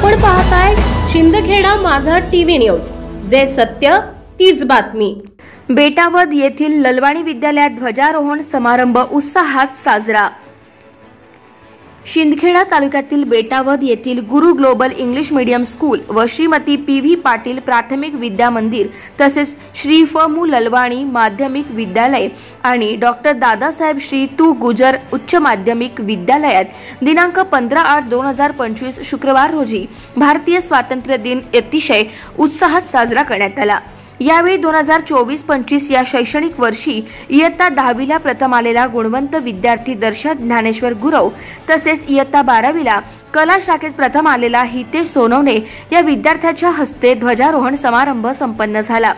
आपण पाहताय शिंदखेडा माझा टीव्ही न्यूज, जे सत्य तीच बातमी। बेटावद येथील ललवाणी विद्यालयात ध्वजारोहण समारंभ उत्साहात साजरा। शिंदखेडा तालुक्यातील बेटावद येथील गुरु ग्लोबल इंग्लिश मीडियम स्कूल व श्रीमती पी.व्ही. पाटील प्राथमिक विद्या मंदिर तसेच श्री फ. मु. ललवाणी माध्यमिक विद्यालय आणि डॉक्टर दादासाहेब श्री तु. गुजर उच्च माध्यमिक विद्यालयात दिनांक 15/8/2025 शुक्रवार रोजी भारतीय स्वातंत्र्य दिन अतिशय उत्साहात साजरा करण्यात आला। यावेळी 2024-25 या शैक्षणिक वर्षी इयत्ता 10वीला प्रथम आलेला गुणवंत विद्यार्थी दर्शत ज्ञानेश्वर गुरव तसेच इयत्ता 12वीला कला शाखेत प्रथम आलेला हितेश सोनवणे या विद्यार्थ्याच्या हस्ते ध्वजारोहण समारंभ संपन्न झाला।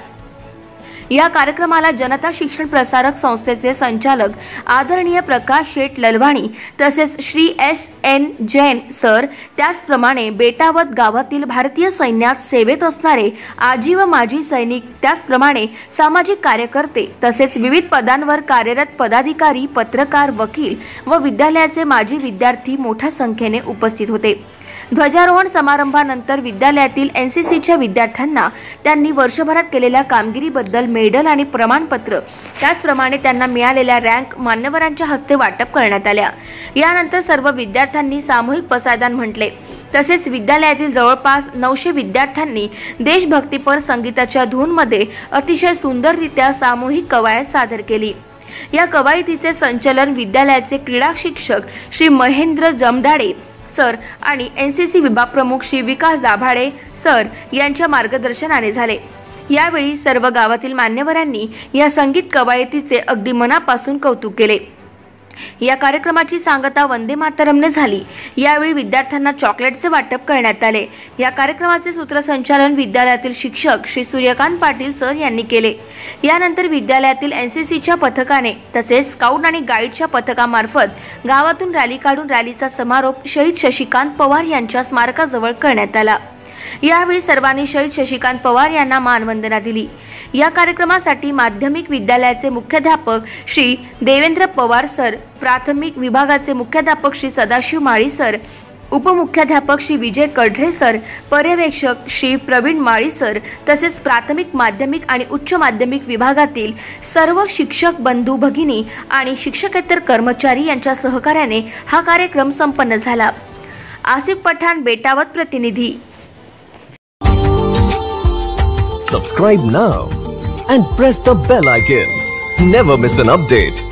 या कार्यक्रमाला जनता शिक्षण प्रसारक संस्थेचे संचालक आदरणीय प्रकाश शेठ ललवाणी तसेच श्री S.N. जैन सर, त्याचप्रमाणे बेटावद गावातील भारतीय सैन्यात सेवेत असणारे आजी व माजी सैनिक, त्याचप्रमाणे सामाजिक कार्यकर्ते तसेच विविध पदांवर कार्यरत पदाधिकारी, पत्रकार, वकील व विद्यालयाचे माजी विद्यार्थी मोठ्या संख्येने उपस्थित होते। ध्वजारोहण समारंभानंतर विद्यालयातील एनसीसीच्या विद्यार्थ्यांना त्यांनी वर्षभरात केलेल्या कामगिरीबद्दल मेडल आणि प्रमाणपत्र, त्याचप्रमाणे त्यांना मिळालेल्या रँक मान्यवरांच्या हस्ते वाटप करण्यात आल्या। यानंतर सर्व विद्यार्थ्यांनी सामूहिक पसायदान म्हटले। तसेच विद्यालयातील जवळपास 900 विद्यार्थ्यांनी देशभक्तीपर संगीताच्या धूनमध्ये अतिशय सुंदररित्या सामूहिक कवायत सादर केली। या कवायतीचे संचलन विद्यालयाचे क्रीडा शिक्षक श्री महेंद्र जमदाडे सर आणि एनसीसी विभाग प्रमुख श्री विकास दाभाडे सर यांच्या मार्गदर्शनाने झाले। यावेळी सर्व गावातील मान्यवरांनी या संगीत कवायतीचे अगदी मनापासून कौतुक केले। या कार्यक्रमाची सांगता वंदे मातरमने झाली। यावेळी विद्यार्थ्यांना चॉकलेटचे वाटप करण्यात आले। या कार्यक्रमाचे सूत्रसंचालन विद्यालयातील शिक्षक श्री सूर्यकांत पाटील सर यांनी केले। यानंतर विद्यालयातील एनसीसीच्या पथकाने तसेच स्काउट आणि गाईडच्या पथकामार्फत गावातून रॅली काढून रॅलीचा समारोप शहीद शशिकांत पवार यांच्या स्मारकाजवळ करण्यात आला। यावेळी सर्वांनी शहीद शशिकांत पवार यांना मानवंदना दिली। या कार्यक्रमासाठी माध्यमिक विद्यालयाचे मुख्याध्यापक श्री देवेंद्र पवार सर, प्राथमिक विभागाचे मुख्याध्यापक श्री सदाशिव माळी सर, उपमुख्याध्यापक श्री विजय कढळे सर, पर्यवेक्षक श्री प्रवीण माळी सर तसेच प्राथमिक, माध्यमिक आणि उच्च माध्यमिक विभागातील सर्व शिक्षक बंधू भगिनी आणि शिक्षकेतर कर्मचारी यांच्या सहकार्याने हा कार्यक्रम संपन्न झाला। आसिफ पठाण, बेटावद प्रतिनिधी। Subscribe now and press the bell icon. Never miss an update.